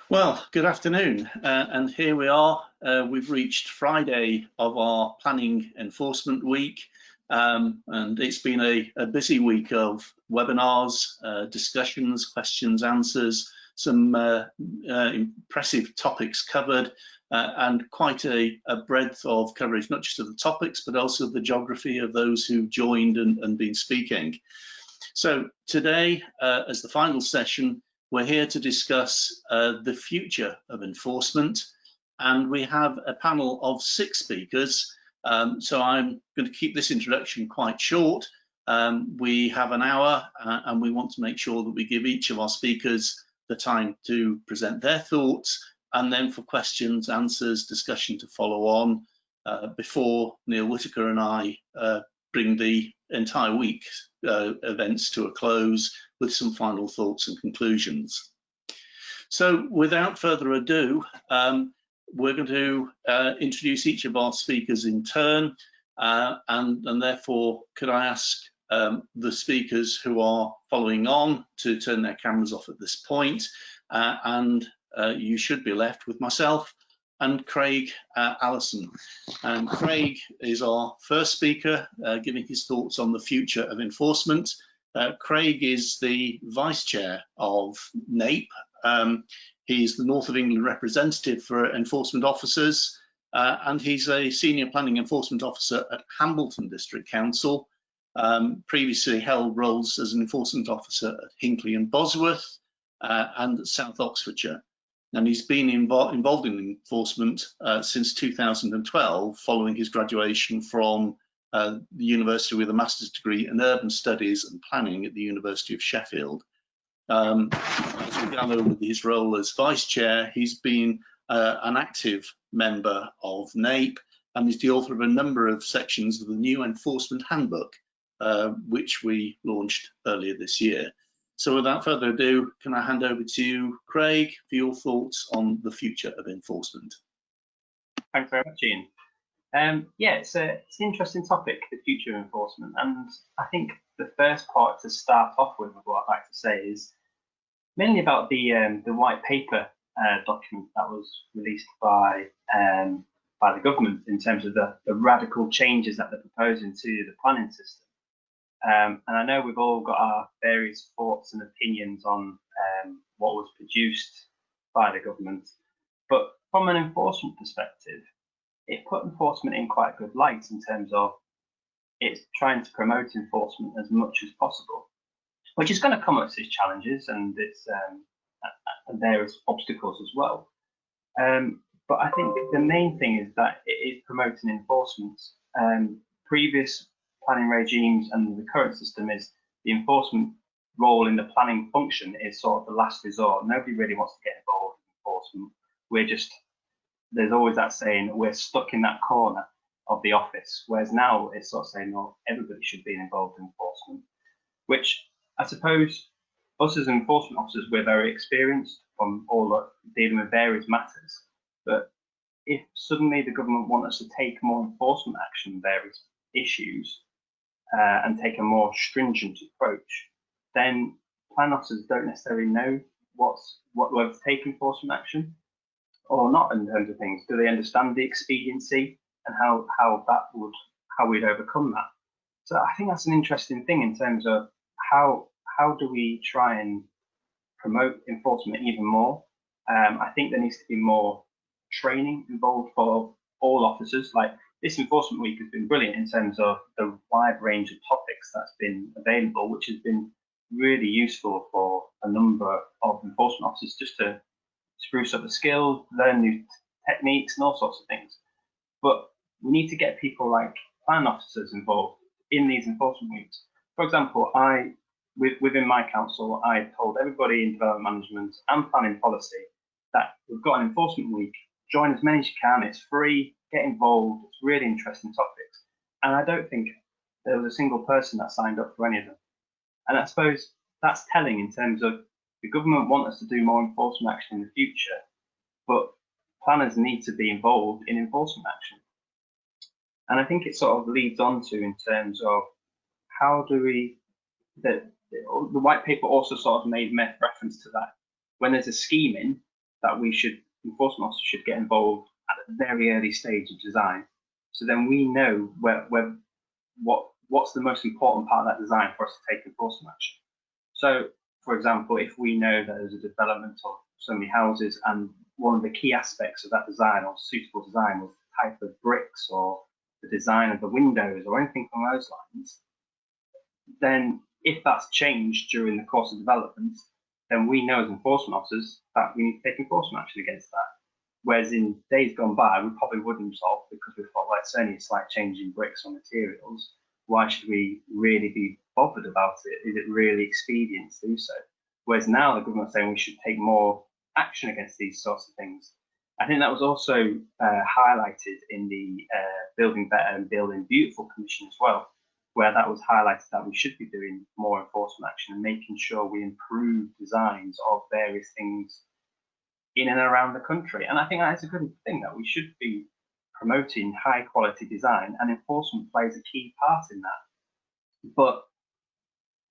Well, good afternoon, and here we are. We've reached Friday of our planning enforcement week, and it's been a busy week of webinars, discussions, questions, answers, some impressive topics covered, and quite a breadth of coverage, not just of the topics, but also the geography of those who joined and been speaking. So today, as the final session, we're here to discuss the future of enforcement, and we have a panel of 6 speakers. So I'm going to keep this introduction quite short. We have an hour, and we want to make sure that we give each of our speakers the time to present their thoughts, and then for questions, answers, discussion to follow on before Neill, Whittaker and I bring the entire week events to a close with some final thoughts and conclusions. So without further ado, we're going to introduce each of our speakers in turn, and therefore could I ask the speakers who are following on to turn their cameras off at this point, and you should be left with myself and Craig Allison. And Craig is our first speaker, giving his thoughts on the future of enforcement. Craig is the Vice Chair of NAPE. He's the North of England representative for enforcement officers, and he's a Senior Planning Enforcement Officer at Hambleton District Council. Previously held roles as an enforcement officer at Hinckley and Bosworth and South Oxfordshire. And he's been involved in enforcement since 2012, following his graduation from the university with a master's degree in urban studies and planning at the University of Sheffield. As we gather with his role as vice chair, he's been an active member of NAPE and is the author of a number of sections of the new enforcement handbook, which we launched earlier this year. So without further ado, can I hand over to you, Craig, for your thoughts on the future of enforcement? Thanks very much, Ian. Yeah, it's an interesting topic, the future of enforcement. And I think the first part to start off with what I'd like to say is mainly about the white paper document that was released by the government in terms of the radical changes that they're proposing to the planning system. And I know we've all got our various thoughts and opinions on what was produced by the government, but from an enforcement perspective, it put enforcement in quite a good light in terms of it's trying to promote enforcement as much as possible, which is going to come with its challenges and its various obstacles as well. But I think the main thing is that it is promoting enforcement. Previous planning regimes and the current system is the enforcement role in the planning function is sort of the last resort. Nobody really wants to get involved in enforcement. We're just, there's always that saying, we're stuck in that corner of the office. Whereas now it's sort of saying, no, everybody should be involved in enforcement, which I suppose us as enforcement officers, we're very experienced from all dealing with various matters. But if suddenly the government want us to take more enforcement action in various issues, and take a more stringent approach, then plan officers don't necessarily know whether to take enforcement action or not in terms of things. Do they understand the expediency and how we'd overcome that? So I think that's an interesting thing in terms of how do we try and promote enforcement even more. I think there needs to be more training involved for all officers. Like, this enforcement week has been brilliant in terms of the wide range of topics that's been available, which has been really useful for a number of enforcement officers just to spruce up the skills, learn new techniques and all sorts of things. But we need to get people like plan officers involved in these enforcement weeks. For example, within my council, I told everybody in development management and planning policy that we've got an enforcement week. Join as many as you can. It's free. Get involved. It's really interesting topics. And I don't think there was a single person that signed up for any of them. And I suppose that's telling in terms of the government want us to do more enforcement action in the future, but planners need to be involved in enforcement action. And I think it sort of leads on to in terms of how do we, the white paper also sort of made reference to that. When there's a scheme in, that enforcement officers should get involved at a very early stage of design. So then we know what's the most important part of that design for us to take enforcement action. So, for example, if we know that there's a development of so many houses and one of the key aspects of that design or suitable design was the type of bricks or the design of the windows or anything along those lines, then if that's changed during the course of development, then we know as enforcement officers that we need to take enforcement action against that. Whereas in days gone by, we probably wouldn't resolve because we thought, well, it's only a slight change in bricks or materials. Why should we really be bothered about it? Is it really expedient to do so? Whereas now the government's saying we should take more action against these sorts of things. I think that was also highlighted in the Building Better and Building Beautiful Commission as well, where that was highlighted that we should be doing more enforcement action and making sure we improve designs of various things in and around the country. And I think that is a good thing, that we should be promoting high quality design, and enforcement plays a key part in that. But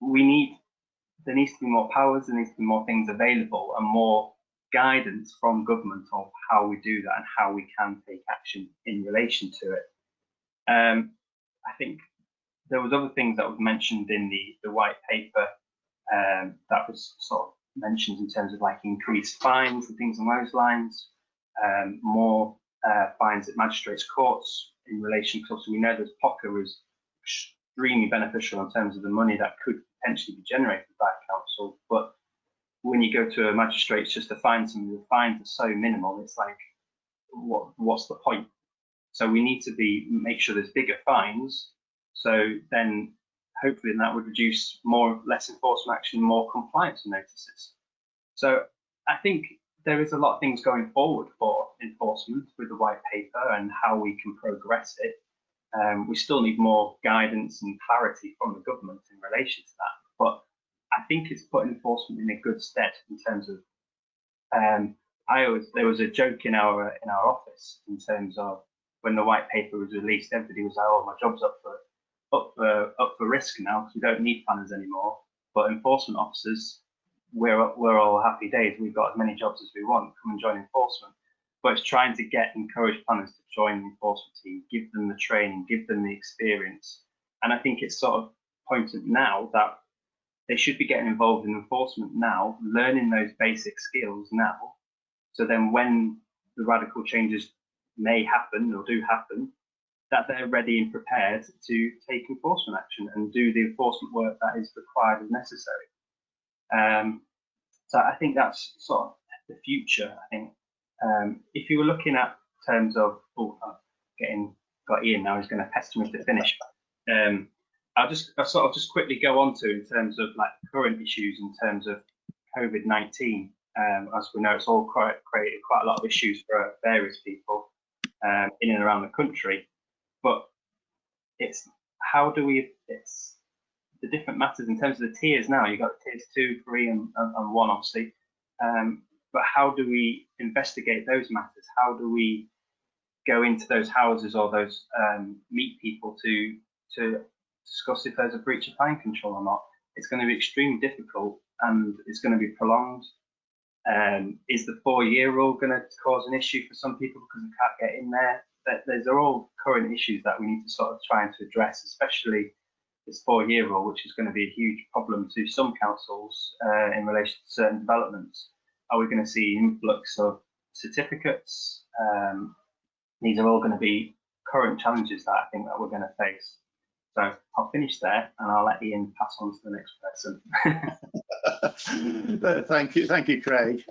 there needs to be more powers, there needs to be more things available and more guidance from government of how we do that and how we can take action in relation to it. I think there was other things that was mentioned in the white paper that was sort of mentioned in terms of like increased fines and things along those lines, more fines at magistrates' courts in relation, because we know that POCA was extremely beneficial in terms of the money that could potentially be generated by a council. But when you go to a magistrate just to find some of the fines are so minimal, it's like, what's the point? So we need to make sure there's bigger fines. So then hopefully that would reduce less enforcement action, more compliance notices. So I think there is a lot of things going forward for enforcement with the white paper and how we can progress it. We still need more guidance and clarity from the government in relation to that. But I think it's put enforcement in a good stead in terms of, there was a joke in our office in terms of when the white paper was released, everybody was like, oh, my job's up for risk now because we don't need planners anymore. But enforcement officers, we're all happy days. We've got as many jobs as we want. Come and join enforcement. But it's trying to encourage planners to join the enforcement team, give them the training, give them the experience. And I think it's sort of pointed now that they should be getting involved in enforcement now, learning those basic skills now. So then when the radical changes may happen or do happen, that they're ready and prepared to take enforcement action and do the enforcement work that is required as necessary. So I think that's sort of the future. I think if you were looking at terms of, got Ian now, he's going to pester me to finish. I'll sort of just quickly go on to in terms of like current issues in terms of COVID-19. As we know, it's all created quite a lot of issues for various people in and around the country. But it's the different matters in terms of the tiers now. You've got tiers 2, 3 and 1, obviously. But how do we investigate those matters? How do we go into those houses or those meet people to discuss if there's a breach of planning control or not? It's going to be extremely difficult and it's going to be prolonged. Is the 4-year rule going to cause an issue for some people because they can't get in there? Those are all current issues that we need to sort of try to address, especially this 4-year rule, which is going to be a huge problem to some councils in relation to certain developments. Are we going to see influx of certificates? These are all going to be current challenges that I think that we're going to face. So I'll finish there and I'll let Ian pass on to the next person. Thank you, Craig.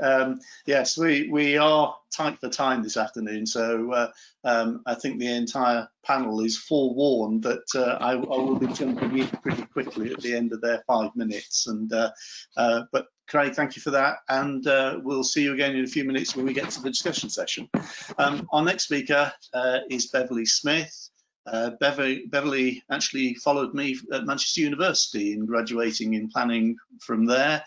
Yes, we are tight for time this afternoon, so I think the entire panel is forewarned that I will be jumping in pretty quickly at the end of their 5 minutes. But Craig, thank you for that, and we'll see you again in a few minutes when we get to the discussion session. Our next speaker is Beverly Smyth. Beverly actually followed me at Manchester University in graduating in planning from there.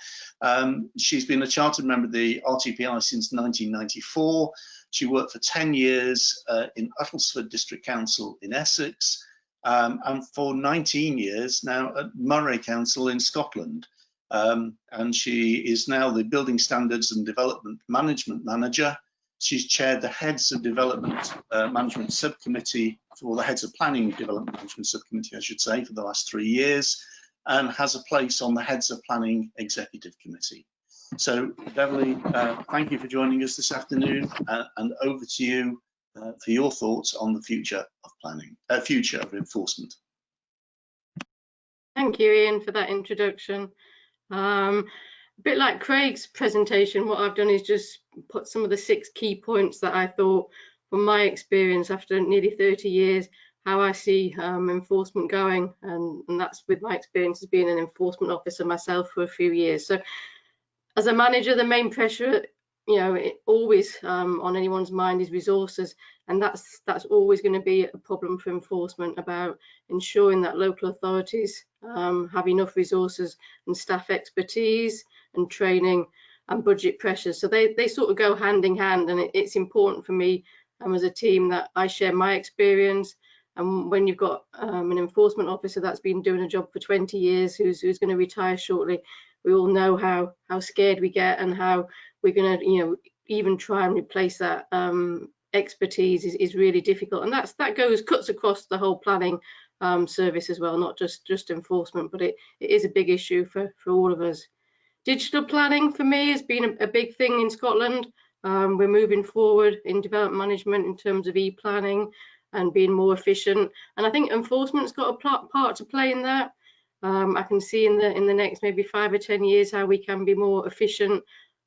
She's been a chartered member of the RTPI since 1994. She worked for 10 years in Uttlesford District Council in Essex, and for 19 years now at Moray Council in Scotland. and she is now the Building Standards and Development Management Manager. She's chaired the Heads of Development Management Subcommittee, or the Heads of Planning Development Management Subcommittee, I should say, for the last 3 years, and has a place on the Heads of Planning Executive Committee. So, Beverly, thank you for joining us this afternoon, and over to you for your thoughts on the future of planning, future of enforcement. Thank you, Ian, for that introduction. A bit like Craig's presentation, what I've done is just put some of the 6 key points that I thought, from my experience after nearly 30 years, how I see enforcement going, and that's with my experience as being an enforcement officer myself for a few years. So, as a manager, the main pressure, always on anyone's mind is resources, and that's always going to be a problem for enforcement, about ensuring that local authorities have enough resources and staff expertise and training and budget pressures. So they sort of go hand in hand, and it's important for me as a team that I share my experience. And when you've got an enforcement officer that's been doing a job for 20 years who's going to retire shortly, we all know how scared we get, and how we're going to even try and replace that expertise is really difficult. And that cuts across the whole planning service as well, not just enforcement, but it is a big issue for all of us. Digital planning for me has been a big thing in Scotland. We're moving forward in development management in terms of e-planning and being more efficient, and I think enforcement's got a part to play in that. I can see in the next maybe 5 or 10 years how we can be more efficient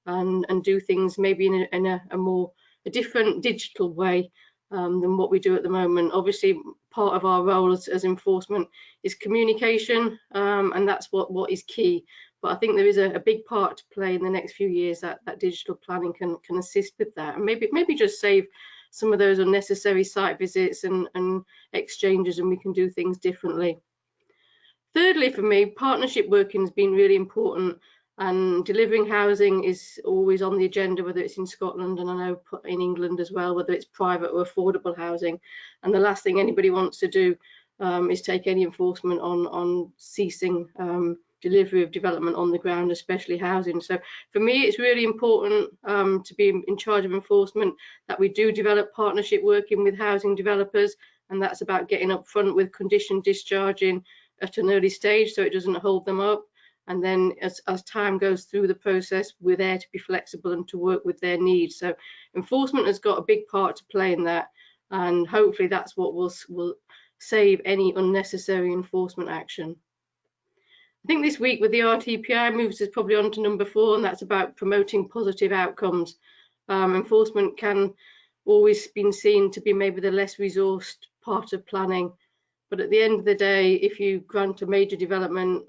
and do things maybe in a different digital way than what we do at the moment. Obviously, part of our role as enforcement is communication, and that's what is key. But I think there is a big part to play in the next few years that digital planning can assist with that, and maybe just save some of those unnecessary site visits and exchanges, and we can do things differently. Thirdly, for me, partnership working has been really important, and delivering housing is always on the agenda, whether it's in Scotland and I know in England as well, whether it's private or affordable housing. And the last thing anybody wants to do is take any enforcement on ceasing delivery of development on the ground, especially housing. So for me, it's really important to be in charge of enforcement, that we do develop partnership working with housing developers, and that's about getting up front with condition discharging at an early stage so it doesn't hold them up. And then as time goes through the process, we're there to be flexible and to work with their needs. So enforcement has got a big part to play in that, and hopefully that's what will save any unnecessary enforcement action. I think this week with the RTPI moves us probably on to number 4, and that's about promoting positive outcomes. Enforcement can always been seen to be maybe the less resourced part of planning, but at the end of the day, if you grant a major development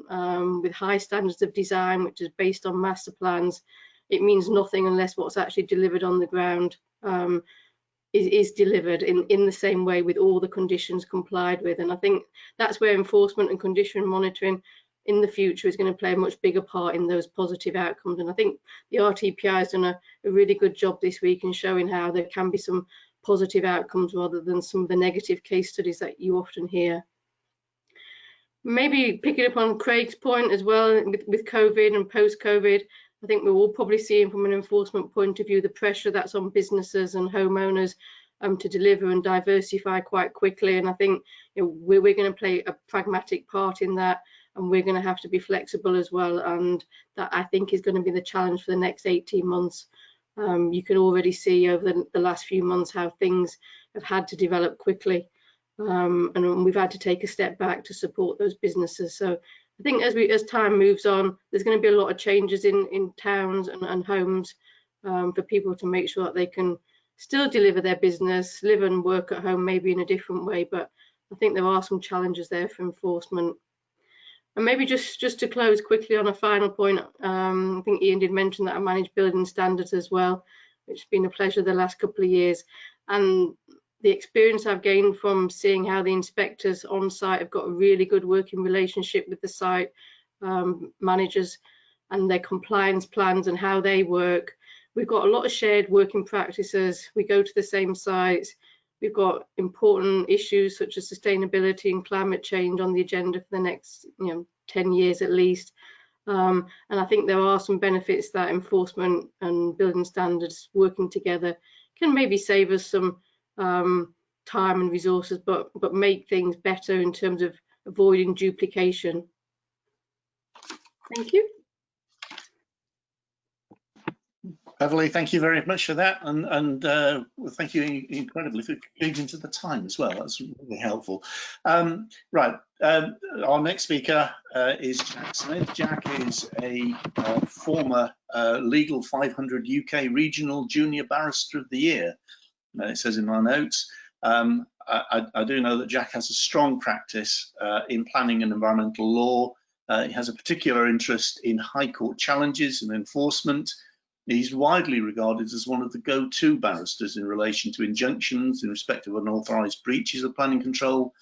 with high standards of design, which is based on master plans, it means nothing unless what's actually delivered on the ground is delivered in the same way with all the conditions complied with. And I think that's where enforcement and condition monitoring in the future is going to play a much bigger part in those positive outcomes. And I think the RTPI has done a really good job this week in showing how there can be some positive outcomes rather than some of the negative case studies that you often hear. Maybe picking up on Craig's point as well, with COVID and post-COVID, I think we're all probably seeing from an enforcement point of view the pressure that's on businesses and homeowners to deliver and diversify quite quickly. And I think we're going to play a pragmatic part in that, and we're going to have to be flexible as well. And that, I think, is going to be the challenge for the next 18 months. You can already see over the last few months how things have had to develop quickly, and we've had to take a step back to support those businesses. So I think as time moves on, there's going to be a lot of changes in towns and homes for people to make sure that they can still deliver their business, live and work at home maybe in a different way. But I think there are some challenges there for enforcement. And maybe just to close quickly on a final point, I think Ian did mention that I manage building standards as well, which has been a pleasure the last couple of years. And the experience I've gained from seeing how the inspectors on site have got a really good working relationship with the site managers and their compliance plans and how they work. We've got a lot of shared working practices. We go to the same sites. We've got important issues such as sustainability and climate change on the agenda for the next 10 years at least. And I think there are some benefits that enforcement and building standards working together can maybe save us some time and resources, but make things better in terms of avoiding duplication. Thank you. Beverly, thank you very much for that, and thank you incredibly for keeping to the time as well. That's really helpful. Right, our next speaker is Jack Smyth. Jack is a former Legal 500 UK Regional Junior Barrister of the Year. It says in my notes. I do know that Jack has a strong practice in planning and environmental law. He has a particular interest in High Court challenges and enforcement. He's widely regarded as one of the go-to barristers in relation to injunctions in respect of unauthorised breaches of planning control,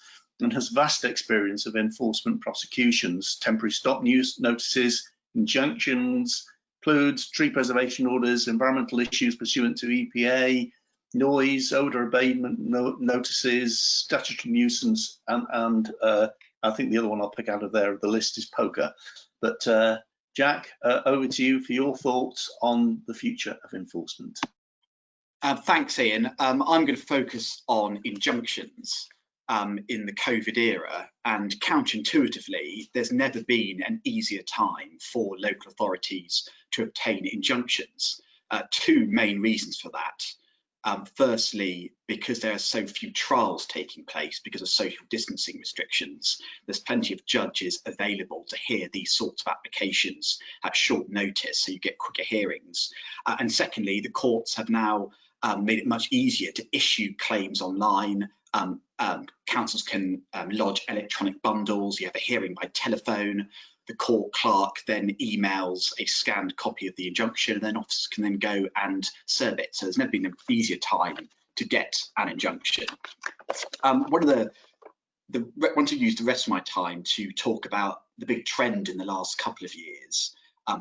and has vast experience of enforcement prosecutions, temporary stop notices, injunctions, pludes, tree preservation orders, environmental issues pursuant to EPA, noise, odour abatement notices, statutory nuisance, and I think the other one I'll pick out of there the list is poker. But Jack, over to you for your thoughts on the future of enforcement. Thanks, Ian. I'm going to focus on injunctions in the COVID era, and counterintuitively, there's never been an easier time for local authorities to obtain injunctions. Two main reasons for that. Firstly, because there are so few trials taking place because of social distancing restrictions, there's plenty of judges available to hear these sorts of applications at short notice, so you get quicker hearings. And secondly, the courts have now made it much easier to issue claims online. Councils can lodge electronic bundles, you have a hearing by telephone, the court clerk then emails a scanned copy of the injunction, and then officers can then go and serve it. So there's never been an easier time to get an injunction. One of want to use the rest of my time to talk about the big trend in the last couple of years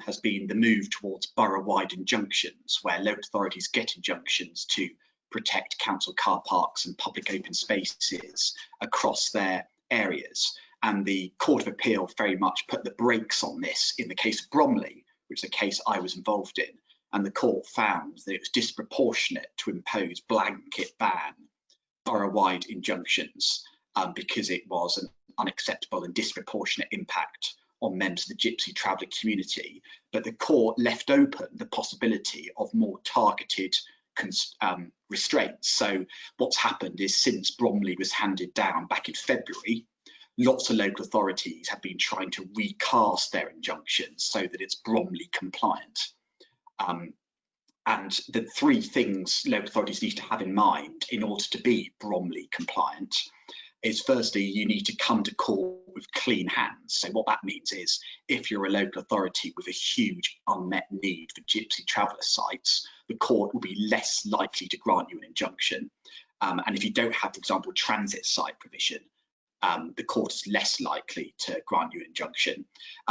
has been the move towards borough-wide injunctions, where local authorities get injunctions to protect council car parks and public open spaces across their areas. And the Court of Appeal very much put the brakes on this in the case of Bromley, which is a case I was involved in. And the court found that it was disproportionate to impose blanket ban borough-wide injunctions because it was an unacceptable and disproportionate impact on members of the gypsy traveller community. But the court left open the possibility of more targeted restraints. So what's happened is, since Bromley was handed down back in February, lots of local authorities have been trying to recast their injunctions so that it's Bromley compliant. And the three things local authorities need to have in mind in order to be Bromley compliant is, firstly, you need to come to court with clean hands. So what that means is, if you're a local authority with a huge unmet need for gypsy traveller sites, the court will be less likely to grant you an injunction. And if you don't have, for example, transit site provision, the court is less likely to grant you an injunction.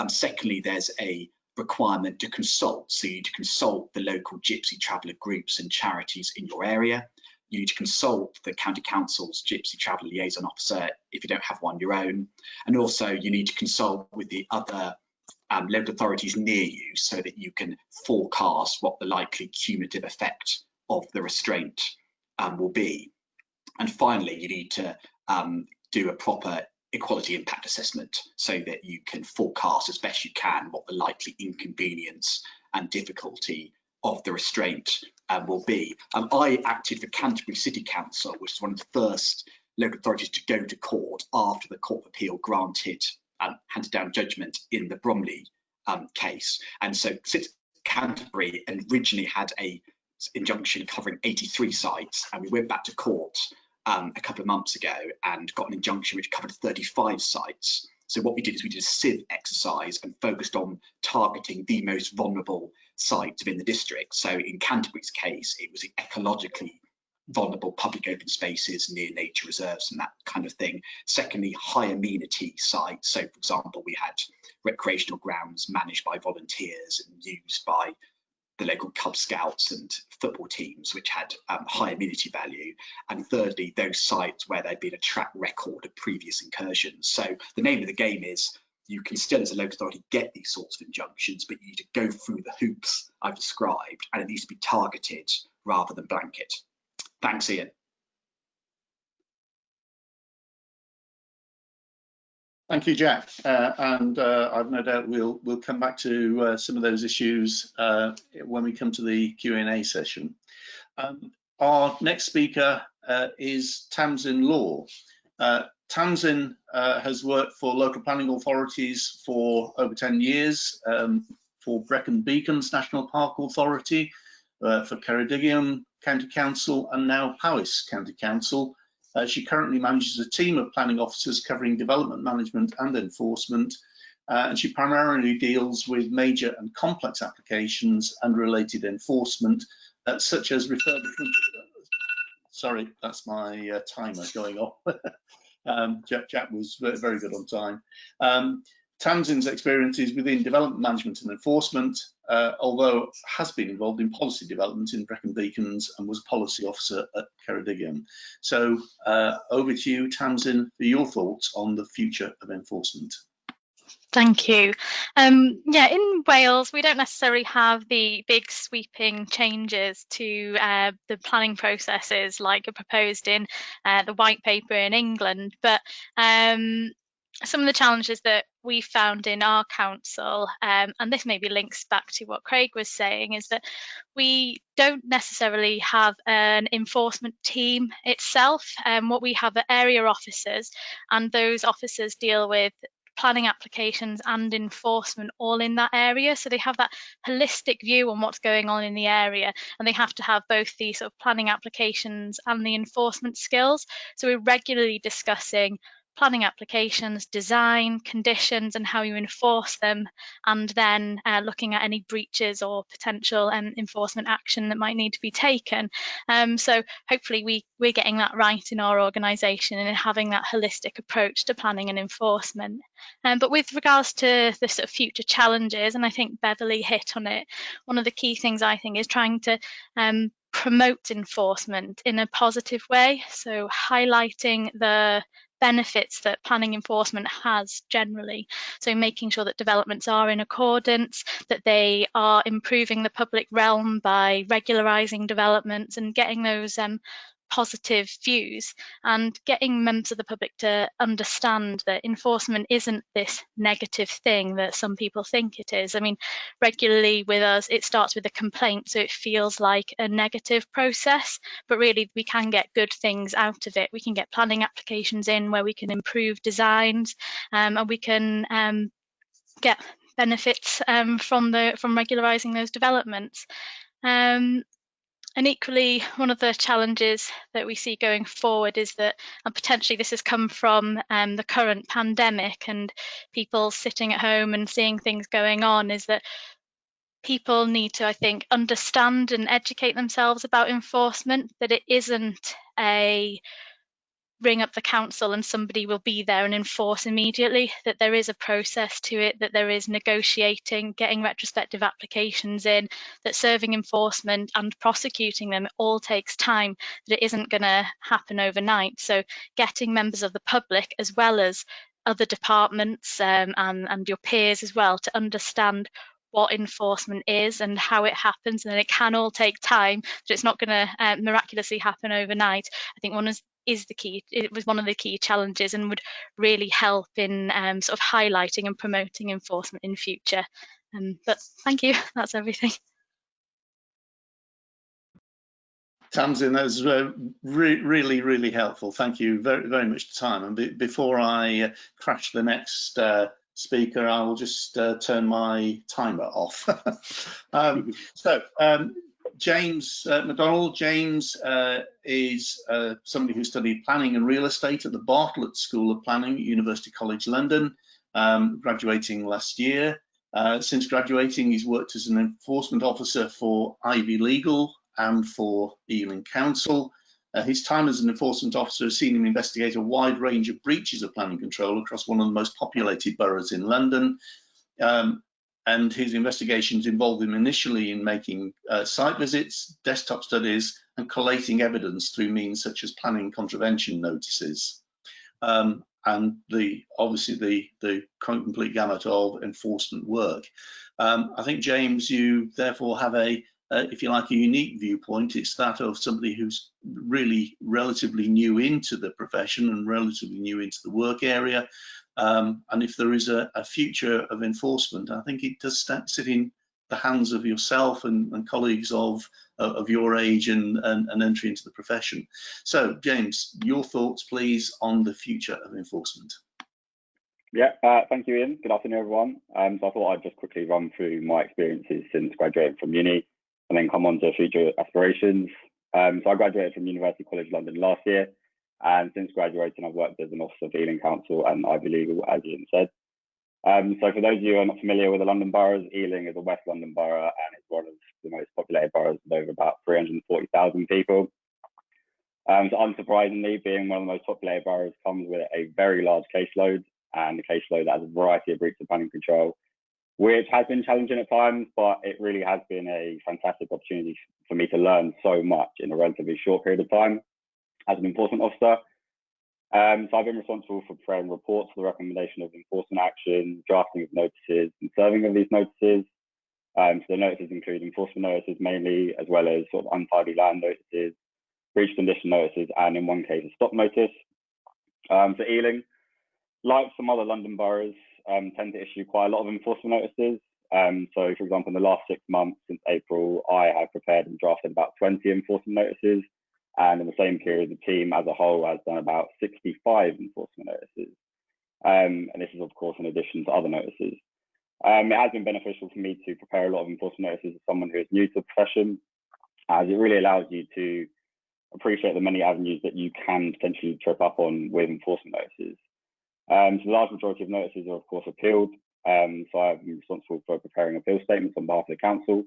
Secondly, there's a requirement to consult. So you need to consult the local gypsy traveller groups and charities in your area. You need to consult the County Council's Gypsy Traveller Liaison Officer if you don't have one your own. And also you need to consult with the other local authorities near you so that you can forecast what the likely cumulative effect of the restraint will be. And finally, you need to do a proper equality impact assessment so that you can forecast as best you can what the likely inconvenience and difficulty of the restraint will be. I acted for Canterbury City Council, which is one of the first local authorities to go to court after the Court of Appeal granted handed down judgment in the Bromley case. And so since Canterbury originally had a injunction covering 83 sites, and we went back to court a couple of months ago and got an injunction which covered 35 sites. So what we did is we did a sieve exercise and focused on targeting the most vulnerable sites within the district. So in Canterbury's case, it was ecologically vulnerable public open spaces near nature reserves and that kind of thing. Secondly, high amenity sites. So for example, we had recreational grounds managed by volunteers and used by the local Cub Scouts and football teams, which had high amenity value. And thirdly, those sites where there'd been a track record of previous incursions. So the name of the game is you can still, as a local authority, get these sorts of injunctions, but you need to go through the hoops I've described, and it needs to be targeted rather than blanket. Thanks, Ian. Thank you, Jack. I've no doubt we'll come back to some of those issues when we come to the Q&A session. Our next speaker is Tamsin Law. Tamsin has worked for local planning authorities for over 10 years, for Brecon Beacons National Park Authority, for Ceredigion County Council, and now Powys County Council. She currently manages a team of planning officers covering development management and enforcement, and she primarily deals with major and complex applications and related enforcement, such as refurbishment. Sorry, that's my timer going off. Jack was very good on time. Tamsin's experience is within development management and enforcement, although has been involved in policy development in Brecon Beacons and was policy officer at Ceredigion. So over to you, Tamsin, for your thoughts on the future of enforcement. Thank you. Yeah, in Wales, we don't necessarily have the big sweeping changes to the planning processes like are proposed in the white paper in England, but some of the challenges that we found in our council, and this maybe links back to what Craig was saying, is that we don't necessarily have an enforcement team itself. What we have are area officers, and those officers deal with planning applications and enforcement all in that area, so they have that holistic view on what's going on in the area, and they have to have both the sort of planning applications and the enforcement skills. So we're regularly discussing planning applications, design, conditions, and how you enforce them, and then looking at any breaches or potential enforcement action that might need to be taken. So hopefully we're getting that right in our organisation and having that holistic approach to planning and enforcement. But with regards to the sort of future challenges, and I think Beverly hit on it, one of the key things I think is trying to promote enforcement in a positive way, so highlighting the benefits that planning enforcement has generally, so making sure that developments are in accordance, that they are improving the public realm by regularising developments and getting those positive views, and getting members of the public to understand that enforcement isn't this negative thing that some people think it is. I mean, regularly with us, it starts with a complaint, so it feels like a negative process, but really we can get good things out of it. We can get planning applications in where we can improve designs, and we can get benefits from regularising those developments. And equally, one of the challenges that we see going forward is that, and potentially this has come from the current pandemic and people sitting at home and seeing things going on, is that people need to, I think, understand and educate themselves about enforcement, that it isn't a ring up the council and somebody will be there and enforce immediately, that there is a process to it, that there is negotiating, getting retrospective applications in, that serving enforcement and prosecuting them, it all takes time, that it isn't going to happen overnight. So getting members of the public as well as other departments and your peers as well to understand what enforcement is and how it happens, and it can all take time, that it's not going to miraculously happen overnight. I think it was one of the key challenges and would really help in sort of highlighting and promoting enforcement in future. But thank you, that's everything. Tamsin, that was really helpful. Thank you very much for time. And before I crash the next speaker, I will just turn my timer off. James McDonnell. James is somebody who studied planning and real estate at the Bartlett School of Planning at University College London, graduating last year. Since graduating, he's worked as an enforcement officer for Ivy Legal and for Ealing Council. His time as an enforcement officer has seen him investigate a wide range of breaches of planning control across one of the most populated boroughs in London. And his investigations involved him initially in making site visits, desktop studies, and collating evidence through means such as planning contravention notices. and obviously the complete gamut of enforcement work. I think, James, you therefore have if you like, a unique viewpoint. It's that of somebody who's really relatively new into the profession and relatively new into the work area. And if there is a future of enforcement, I think it does sit in the hands of yourself and colleagues of your age and entry into the profession. So, James, your thoughts, please, on the future of enforcement. Yeah, thank you, Ian. Good afternoon, everyone. So I thought I'd just quickly run through my experiences since graduating from uni, and then come on to future aspirations. So I graduated from University College London last year, and since graduating, I've worked as an officer for Ealing Council and Ivy Legal, as Ian said. So for those of you who are not familiar with the London boroughs, Ealing is a West London borough, and it's one of the most populated boroughs with over about 340,000 people. So unsurprisingly, being one of the most populated boroughs comes with a very large caseload, and a caseload that has a variety of breaches of planning control, which has been challenging at times, but it really has been a fantastic opportunity for me to learn so much in a relatively short period of time as an enforcement officer. So I've been responsible for preparing reports for the recommendation of enforcement action, drafting of notices, and serving of these notices. So the notices include enforcement notices mainly, as well as sort of untidy land notices, breach condition notices, and in one case, a stop notice. For Ealing, like some other London boroughs, tend to issue quite a lot of enforcement notices. So, for example, in the last 6 months since April, I have prepared and drafted about 20 enforcement notices. And in the same period, the team as a whole has done about 65 enforcement notices. And this is, of course, in addition to other notices. It has been beneficial for me to prepare a lot of enforcement notices as someone who is new to the profession, as it really allows you to appreciate the many avenues that you can potentially trip up on with enforcement notices. So the large majority of notices are, of course, appealed. So I've been responsible for preparing appeal statements on behalf of the council.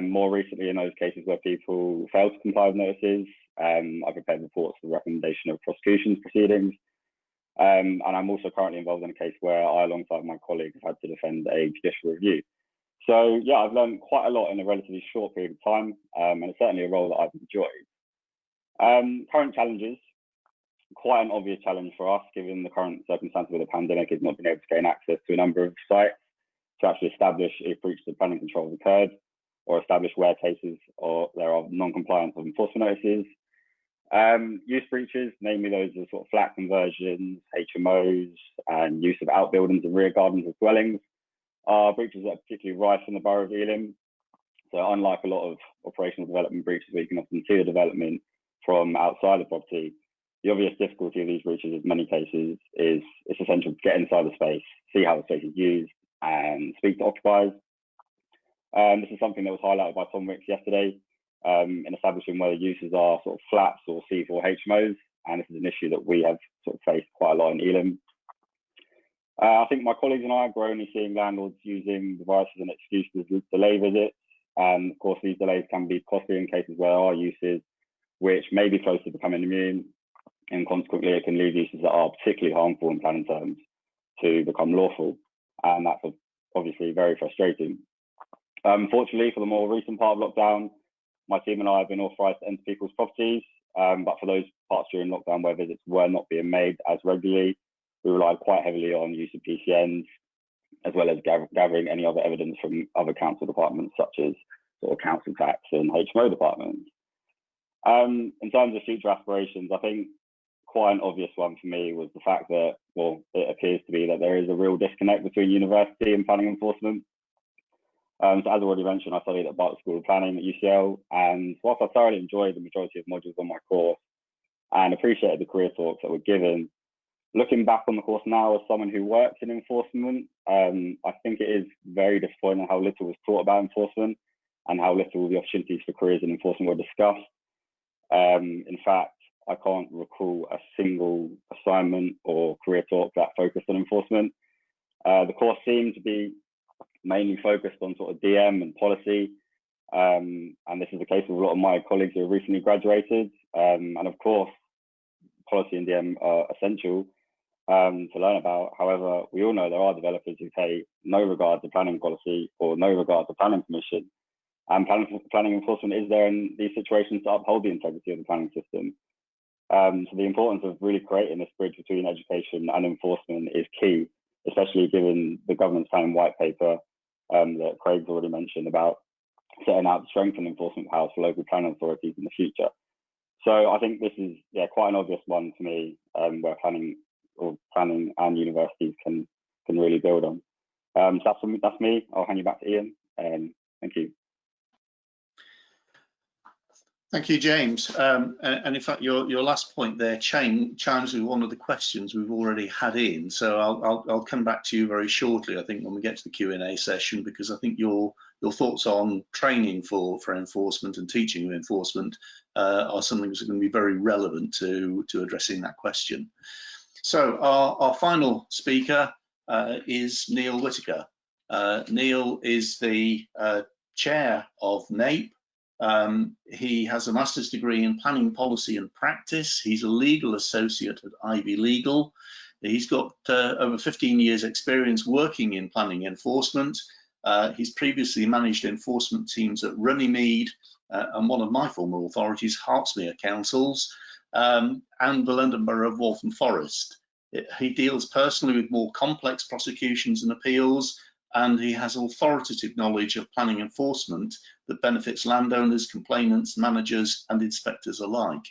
More recently, in those cases where people fail to comply with notices, I prepared reports for the recommendation of prosecutions proceedings. And I'm also currently involved in a case where I, alongside my colleagues, have had to defend a judicial review. So yeah, I've learned quite a lot in a relatively short period of time, and it's certainly a role that I've enjoyed. Current challenges. Quite an obvious challenge for us, given the current circumstances with the pandemic, is not being able to gain access to a number of sites to actually establish if breaches of planning control have occurred, or establish where cases or there are non-compliance of enforcement notices. Use breaches, namely those of sort of flat conversions, HMOs, and use of outbuildings and rear gardens as dwellings, are breaches that are particularly rife in the borough of Ealing. So unlike a lot of operational development breaches where you can often see the development from outside the property, the obvious difficulty of these breaches in many cases is it's essential to get inside the space, see how the space is used, and speak to occupiers. This is something that was highlighted by Tom Wicks yesterday in establishing whether uses are sort of flats or C4 HMOs, and this is an issue that we have sort of faced quite a lot in Ealing. I think my colleagues and I are growingly seeing landlords using devices and excuses to delay visits, and of course these delays can be costly in cases where there are uses which may be close to becoming immune, and consequently it can lead uses that are particularly harmful in planning terms to become lawful, and that's obviously very frustrating. Fortunately, for the more recent part of lockdown, my team and I have been authorised to enter people's properties, but for those parts during lockdown where visits were not being made as regularly, we relied quite heavily on use of PCNs, as well as gathering any other evidence from other council departments, such as sort of council tax and HMO departments. In terms of future aspirations, I think quite an obvious one for me was the fact that, well, it appears to be that there is a real disconnect between university and planning enforcement. So as I already mentioned, I studied at Barristers School of Planning at UCL, and whilst I thoroughly enjoyed the majority of modules on my course and appreciated the career talks that were given, looking back on the course now as someone who works in enforcement, I think it is very disappointing how little was taught about enforcement and how little the opportunities for careers in enforcement were discussed. In fact, I can't recall a single assignment or career talk that focused on enforcement. The course seemed to be mainly focused on sort of DM and policy, and this is the case with a lot of my colleagues who have recently graduated. And of course, policy and DM are essential to learn about. However, we all know there are developers who pay no regard to planning policy or no regard to planning permission. And planning enforcement is there in these situations to uphold the integrity of the planning system. So the importance of really creating this bridge between education and enforcement is key, especially given the government's planning white paper that Craig's already mentioned about setting out to strengthen enforcement powers for local planning authorities in the future. So I think this is quite an obvious one to me, where planning and universities can really build on. So that's me. I'll hand you back to Ian. Thank you. Thank you, James. And in fact, your last point there chimes with one of the questions we've already had in. So I'll come back to you very shortly, I think, when we get to the Q&A session, because I think your thoughts on training for enforcement and teaching of enforcement are something that's going to be very relevant to addressing that question. So our final speaker is Neill Whittaker. Neill is the chair of NAPE. He has a master's degree in planning policy and practice. He's a legal associate at Ivy Legal. He's got over 15 years experience working in planning enforcement. He's previously managed enforcement teams at Runnymede and one of my former authorities, Hertsmere Councils, and the London Borough of Waltham Forest. He deals personally with more complex prosecutions and appeals, and he has authoritative knowledge of planning enforcement that benefits landowners, complainants, managers and inspectors alike.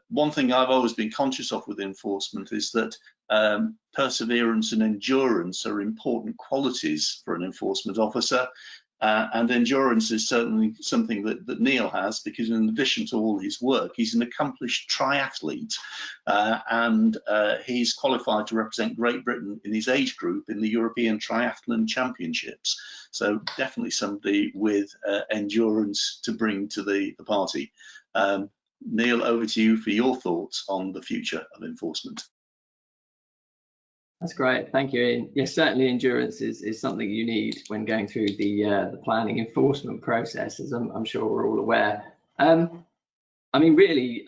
One thing I've always been conscious of with enforcement is that perseverance and endurance are important qualities for an enforcement officer, and endurance is certainly something that Neill has, because in addition to all his work, he's an accomplished triathlete, and he's qualified to represent Great Britain in his age group in the European Triathlon Championships. So definitely somebody with endurance to bring to the party. Neill, over to you for your thoughts on the future of enforcement. That's great, thank you, Ian. Yes, certainly endurance is something you need when going through the planning enforcement process, as I'm sure we're all aware. I mean, really,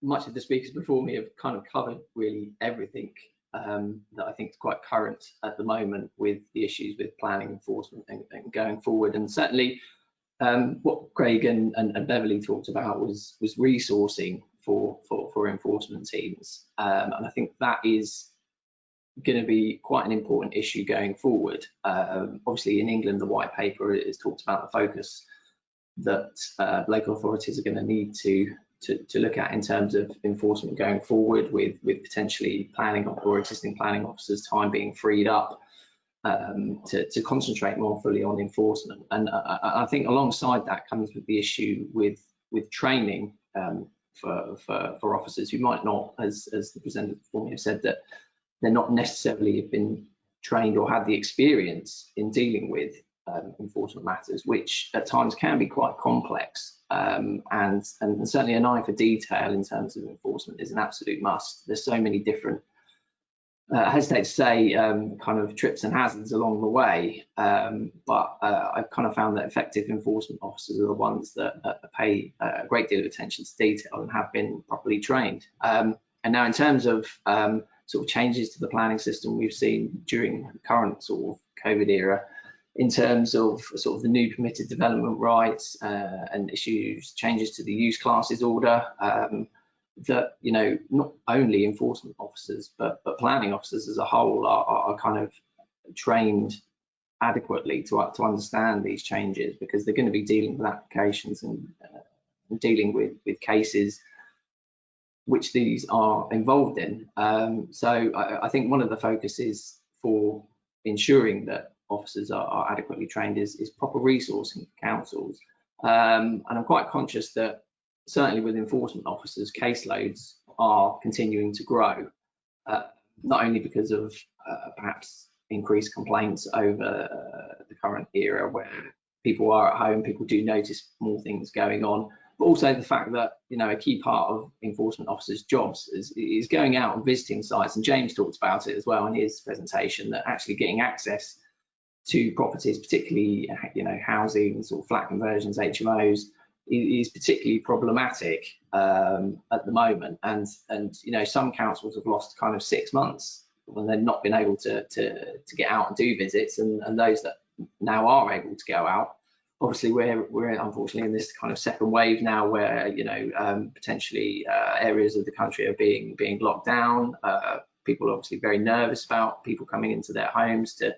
much of the speakers before me have kind of covered really everything that I think is quite current at the moment with the issues with planning enforcement and going forward. And certainly what Craig and Beverly talked about was resourcing for enforcement teams. And I think that is going to be quite an important issue going forward. Obviously in England, the white paper is talked about the focus that local authorities are going to need to look at in terms of enforcement going forward, with potentially planning or existing planning officers' time being freed up to concentrate more fully on enforcement. And I think alongside that comes with the issue with training for officers who might not, as the presenter before me have said, that they're not necessarily have been trained or had the experience in dealing with enforcement matters, which at times can be quite complex. And certainly an eye for detail in terms of enforcement is an absolute must. There's so many different, I hesitate to say, kind of trips and hazards along the way, but I've kind of found that effective enforcement officers are the ones that pay a great deal of attention to detail and have been properly trained. And now in terms of sort of changes to the planning system we've seen during the current sort of COVID era, in terms of sort of the new permitted development rights and changes to the use classes order, that, you know, not only enforcement officers but planning officers as a whole are kind of trained adequately to understand these changes, because they're going to be dealing with applications and dealing with cases which these are involved in. So I think one of the focuses for ensuring that officers are adequately trained is proper resourcing for councils. And I'm quite conscious that certainly with enforcement officers, caseloads are continuing to grow, not only because of perhaps increased complaints over the current era where people are at home, people do notice more things going on, but also the fact that, you know, a key part of enforcement officers' jobs is going out and visiting sites. And James talked about it as well in his presentation, that actually getting access to properties, particularly, you know, housing, sort of flat conversions, HMOs, is particularly problematic at the moment. And you know, some councils have lost kind of 6 months when they've not been able to get out and do visits, and those that now are able to go out obviously we're unfortunately in this kind of second wave now, where potentially areas of the country are being locked down. People are obviously very nervous about people coming into their homes to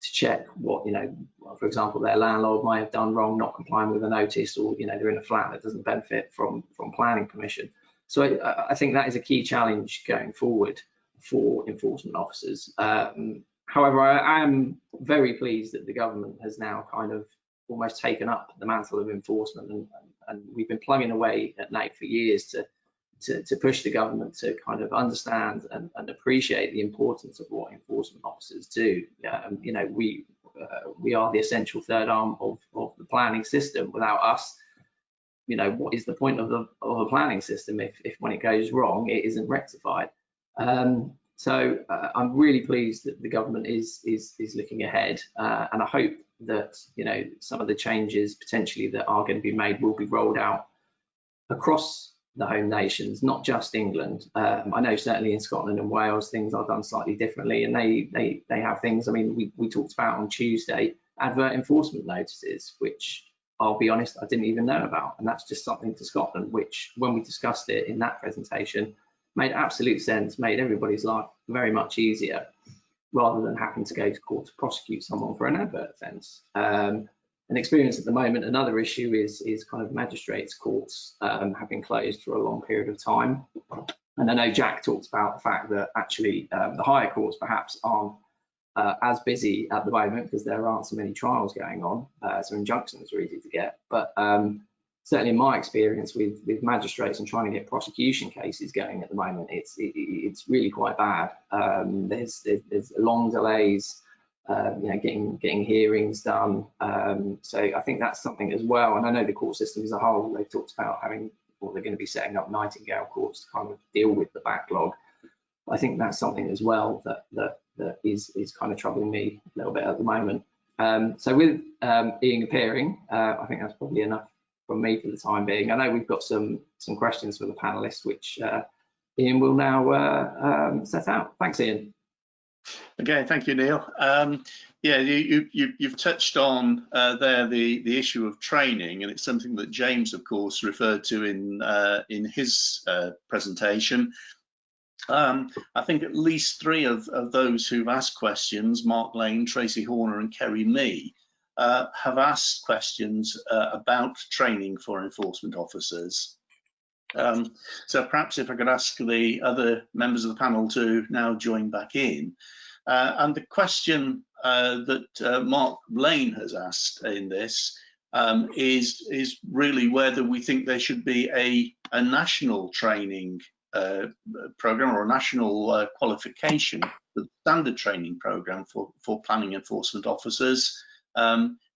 check what, for example, their landlord might have done wrong, not complying with a notice, or they're in a flat that doesn't benefit from planning permission. So I think that is a key challenge going forward for enforcement officers. However, I am very pleased that the government has now kind of almost taken up the mantle of enforcement, and we've been plugging away at NAPE for years to push the government to kind of understand and appreciate the importance of what enforcement officers do. We are the essential third arm of the planning system. Without us, what is the point of a planning system if when it goes wrong, it isn't rectified? So I'm really pleased that the government is looking ahead, and I hope that some of the changes potentially that are going to be made will be rolled out across the home nations, not just England. I know certainly in Scotland and Wales things are done slightly differently, and they have things. I mean, we talked about on Tuesday advert enforcement notices, which I'll be honest, I didn't even know about, and that's just something to Scotland, which when we discussed it in that presentation made absolute sense, made everybody's life very much easier, rather than having to go to court to prosecute someone for an advert offence. An experience at the moment, another issue is kind of magistrates' courts have been closed for a long period of time. And I know Jack talked about the fact that actually the higher courts perhaps aren't as busy at the moment because there aren't so many trials going on, so injunctions are easy to get. But certainly in my experience with magistrates and trying to get prosecution cases going at the moment, it's really quite bad. There's long delays, getting hearings done. So I think that's something as well. And I know the court system as a whole, they've talked about having, or they're going to be setting up Nightingale courts to kind of deal with the backlog. I think that's something as well that is kind of troubling me a little bit at the moment. So with Ian appearing, I think that's probably enough from me for the time being. I know we've got some questions for the panelists, which Ian will now set out. Thanks, Ian. Okay, thank you, Neil. Yeah, you've touched on there the issue of training, and it's something that James, of course, referred to in his presentation. I think at least three of those who've asked questions, Mark Lane, Tracy Horner and Kerry Mee, have asked questions about training for enforcement officers. So perhaps if I could ask the other members of the panel to now join back in. And the question that Mark Lane has asked in this is really whether we think there should be a national training program or a national qualification, the standard training program for planning enforcement officers,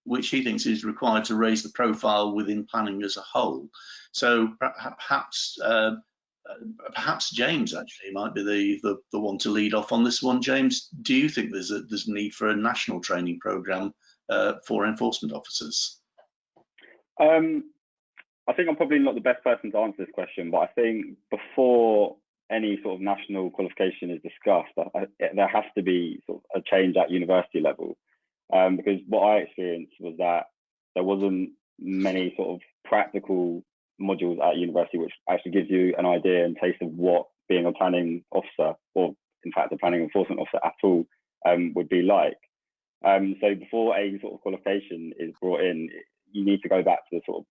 which he thinks is required to raise the profile within planning as a whole. So perhaps James actually might be the one to lead off on this one. James, do you think there's a need for a national training program for enforcement officers? I think I'm probably not the best person to answer this question, but I think before any sort of national qualification is discussed, there has to be sort of a change at university level, because what I experienced was that there wasn't many sort of practical modules at university which actually gives you an idea and taste of what being a planning officer, or in fact a planning enforcement officer at all, would be like. So before a sort of qualification is brought in, you need to go back to the sort of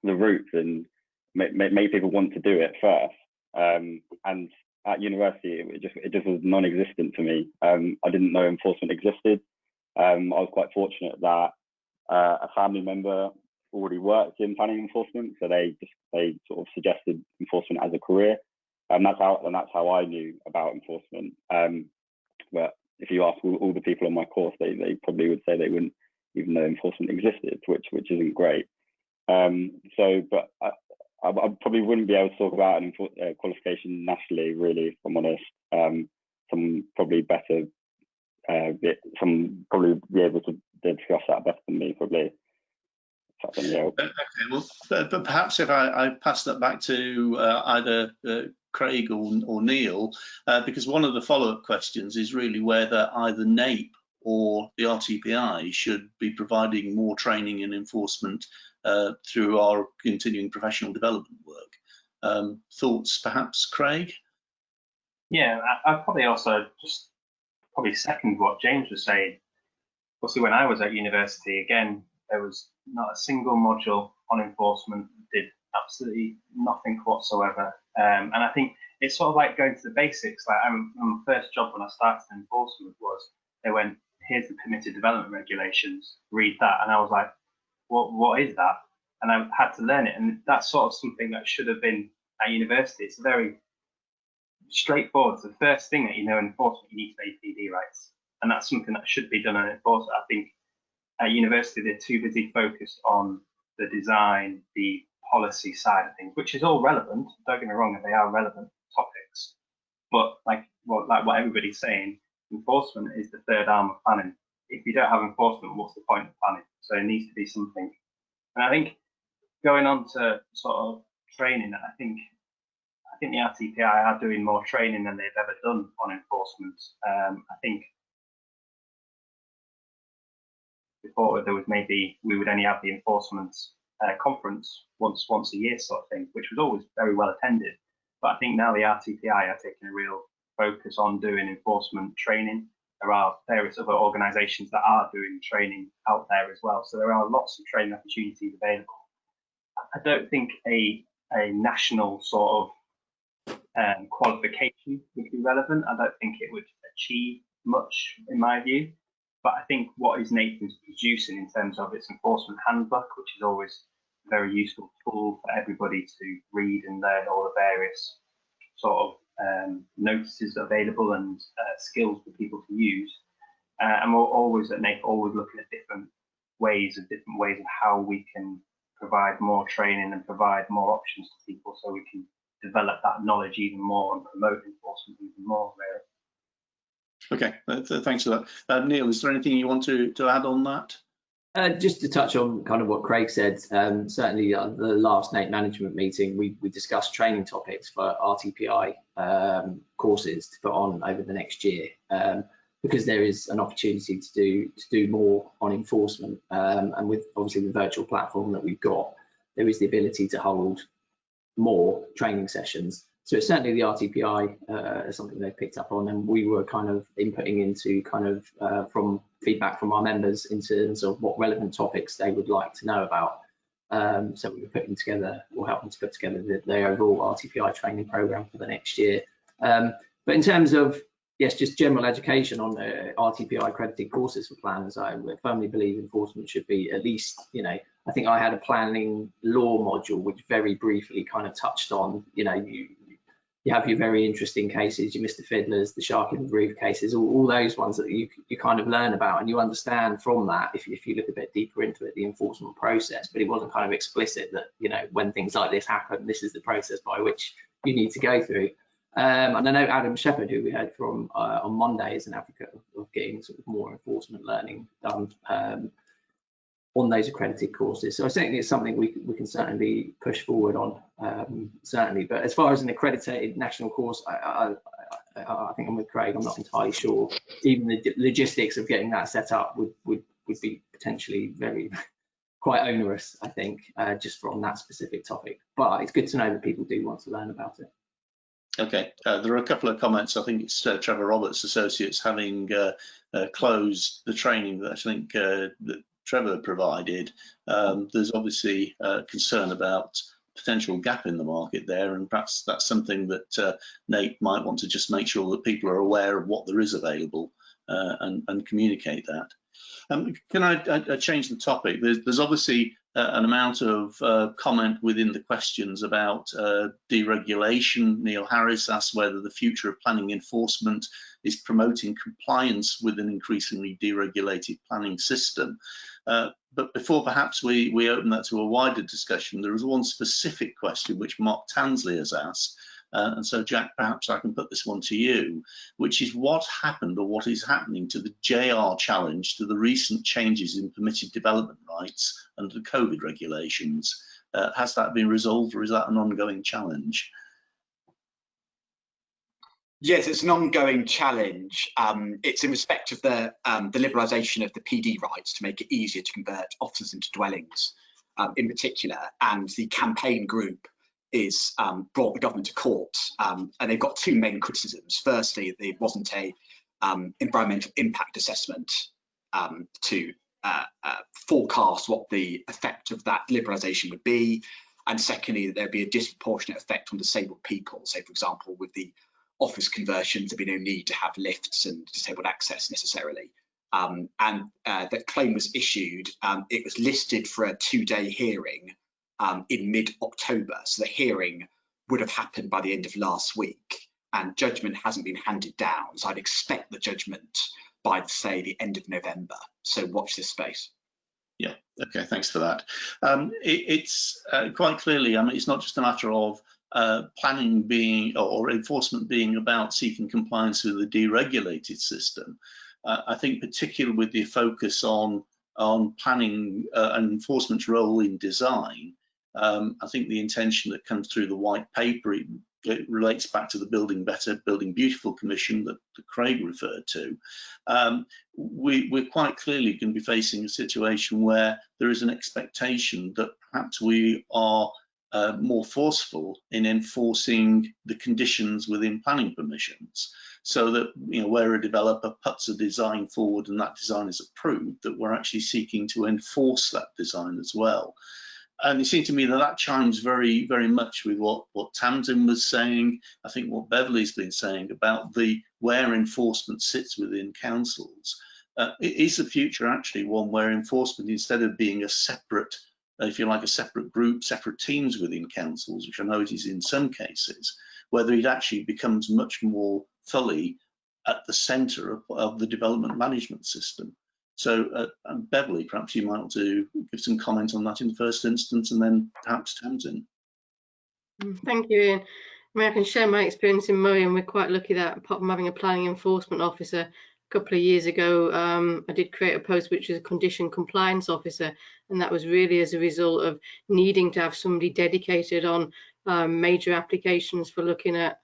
the roots and make people want to do it first. And at university, it just was non-existent for me. I didn't know enforcement existed. I was quite fortunate that a family member already worked in planning enforcement, so they sort of suggested enforcement as a career, and that's how I knew about enforcement. But if you ask all the people on my course, they probably would say they wouldn't even know enforcement existed, which isn't great. But I probably wouldn't be able to talk about an qualification nationally, really, if I'm honest. Some probably better, some probably be able to discuss that better than me, probably. Okay, well, but perhaps if I pass that back to either Craig or Neill, because one of the follow-up questions is really whether either NAPE or the RTPI should be providing more training and enforcement through our continuing professional development work. Thoughts, perhaps, Craig? Yeah, I'd probably also just second what James was saying. Obviously, when I was at university, again, there was not a single module on enforcement, did absolutely nothing whatsoever. And I think it's sort of like going to the basics. Like my first job when I started in enforcement was, they went, here's the permitted development regulations, read that. And I was like, what is that? And I had to learn it. And that's sort of something that should have been at university. It's very straightforward. It's the first thing that you know in enforcement, you need to know PD rights. And that's something that should be done in enforcement. I think at university, they're too busy focused on the design, the policy side of things, which is all relevant. Don't get me wrong, they are relevant topics. But like what everybody's saying, enforcement is the third arm of planning. If you don't have enforcement, what's the point of planning? So it needs to be something. And I think going on to sort of training, I think the RTPI are doing more training than they've ever done on enforcement. I think before there was maybe we would only have the enforcement conference once a year sort of thing, which was always very well attended. But I think now the RTPI are taking a real focus on doing enforcement training. There are various other organisations that are doing training out there as well. So there are lots of training opportunities available. I don't think a national sort of qualification would be relevant. I don't think it would achieve much in my view. But I think what is NAPE is producing in terms of its enforcement handbook, which is always a very useful tool for everybody to read and learn all the various sort of notices available and skills for people to use. And we're always at NAPE always looking at different ways of how we can provide more training and provide more options to people, so we can develop that knowledge even more and promote enforcement even more, really. Okay, thanks for that. Neill, is there anything you want to add on that? Just to touch on kind of what Craig said, certainly at the last NAPE management meeting, we discussed training topics for RTPI courses to put on over the next year, because there is an opportunity to do more on enforcement, and with obviously the virtual platform that we've got, there is the ability to hold more training sessions. So it's certainly the RTPI something they picked up on, and we were kind of inputting into kind of from feedback from our members in terms of what relevant topics they would like to know about. So we were putting together, or helping to put together the overall RTPI training program for the next year. But in terms of, yes, just general education on the RTPI accredited courses for planners, I firmly believe enforcement should be at least, you know, I think I had a planning law module which very briefly kind of touched on, you know, you have your very interesting cases, your Mr. Fiddlers, the shark in the groove cases, all those ones that you kind of learn about, and you understand from that, if you look a bit deeper into it, the enforcement process. But it wasn't kind of explicit that, you know, when things like this happen, this is the process by which you need to go through. And I know Adam Shepherd, who we heard from on Monday, is an advocate of getting sort of more enforcement learning done on those accredited courses. So I think it's something we can certainly push forward on, certainly. But as far as an accredited national course, I think I'm with Craig. I'm not entirely sure. Even the logistics of getting that set up would be potentially quite onerous, I think, just from that specific topic. But it's good to know that people do want to learn about it. Okay, there are a couple of comments. I think it's Trevor Roberts Associates having closed the training that I think that Trevor provided. There's obviously concern about potential gap in the market there, and perhaps that's something that NAPE might want to just make sure that people are aware of what there is available and communicate that. Can I change the topic? There's obviously an amount of comment within the questions about deregulation. Neil Harris asked whether the future of planning enforcement is promoting compliance with an increasingly deregulated planning system. But before perhaps we open that to a wider discussion, there is one specific question which Mark Tansley has asked. And so, Jack, perhaps I can put this one to you, which is what happened or what is happening to the JR challenge to the recent changes in permitted development rights under the COVID regulations? Has that been resolved, or is that an ongoing challenge? Yes, it's an ongoing challenge. It's in respect of the liberalisation of the PD rights to make it easier to convert offices into dwellings, in particular. And the campaign group is brought the government to court, and they've got two main criticisms. Firstly, there wasn't a environmental impact assessment to forecast what the effect of that liberalisation would be, and secondly, that there'd be a disproportionate effect on disabled people. So, for example, with the office conversions, there'd be no need to have lifts and disabled access necessarily. That claim was issued. It was listed for a 2-day hearing in mid-October. So the hearing would have happened by the end of last week, and judgment hasn't been handed down. So I'd expect the judgment by, say, the end of November. So watch this space. Yeah, okay, thanks for that. It's quite clearly, I mean, it's not just a matter of planning being or enforcement being about seeking compliance with the deregulated system. I think particularly with the focus on planning and enforcement's role in design, I think the intention that comes through the white paper, it relates back to the Building Better, Building Beautiful Commission that Craig referred to. We're quite clearly going to be facing a situation where there is an expectation that perhaps we are more forceful in enforcing the conditions within planning permissions, so that, you know, where a developer puts a design forward and that design is approved, that we're actually seeking to enforce that design as well. And it seemed to me that that chimes very, very much with what Tamsin was saying. I think what Beverly's been saying about where enforcement sits within councils. Is the future actually one where enforcement, instead of being a separate, if you like, a separate group, separate teams within councils, which I know it is in some cases, whether it actually becomes much more fully at the centre of the development management system? So Beverly, perhaps you might want to give some comment on that in the first instance, and then perhaps Tamsin. Thank you, Ian. I mean, I can share my experience in Moray, and we're quite lucky that, apart from having a planning enforcement officer, a couple of years ago, I did create a post which is a condition compliance officer, and that was really as a result of needing to have somebody dedicated on major applications for looking at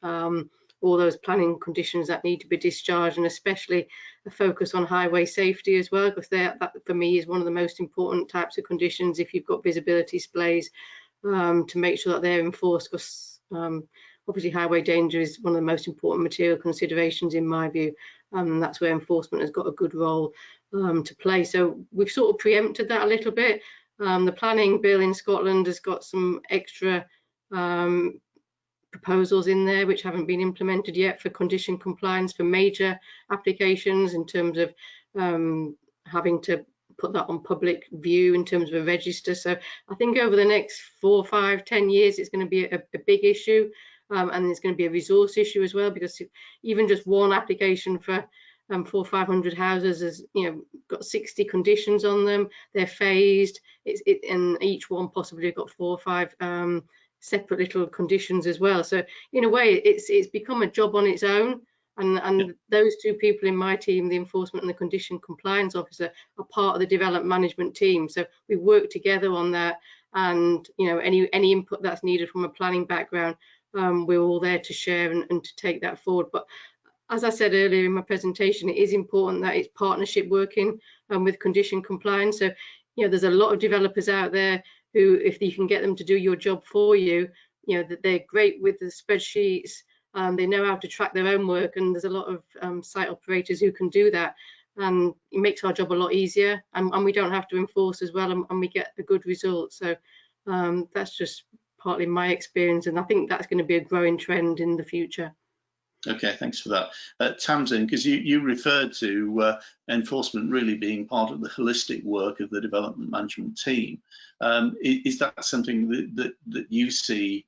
all those planning conditions that need to be discharged, and especially a focus on highway safety as well, because that for me is one of the most important types of conditions if you've got visibility displays, to make sure that they're enforced, because obviously highway danger is one of the most important material considerations in my view, and that's where enforcement has got a good role to play. So we've sort of preempted that a little bit. The planning bill in Scotland has got some extra proposals in there which haven't been implemented yet for condition compliance for major applications, in terms of having to put that on public view in terms of a register. So I think over the next 4, 5, 10 years it's going to be a big issue, and it's going to be a resource issue as well, because even just one application for 400 or 500 houses has, you know, got 60 conditions on them. They're phased, and each one possibly got 4 or 5 separate little conditions as well. So in a way it's become a job on its own, and those two people in my team, the enforcement and the condition compliance officer, are part of the development management team. So we work together on that, and you know, any input that's needed from a planning background, we're all there to share and to take that forward. But as I said earlier in my presentation, it is important that it's partnership working with condition compliance. So, you know, there's a lot of developers out there who, if you can get them to do your job for you, you know, that they're great with the spreadsheets, they know how to track their own work, and there's a lot of site operators who can do that, and it makes our job a lot easier, and we don't have to enforce as well, and we get a good result. So that's just partly my experience, and I think that's going to be a growing trend in the future. Okay, thanks for that. Tamsin, because you referred to enforcement really being part of the holistic work of the development management team. Is that something that you see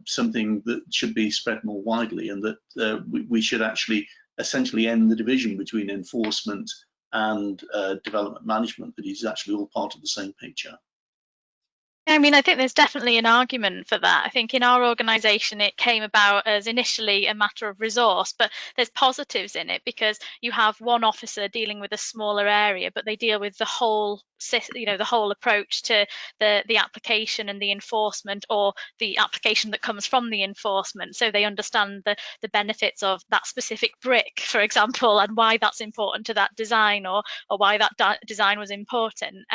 something that should be spread more widely, and that we should actually essentially end the division between enforcement and development management, that is actually all part of the same picture? I mean, I think there's definitely an argument for that. I think in our organisation, it came about as initially a matter of resource, but there's positives in it because you have one officer dealing with a smaller area, but they deal with the whole, the whole approach to the application and the enforcement, or the application that comes from the enforcement. So they understand the benefits of that specific brick, for example, and why that's important to that design, or why that design was important.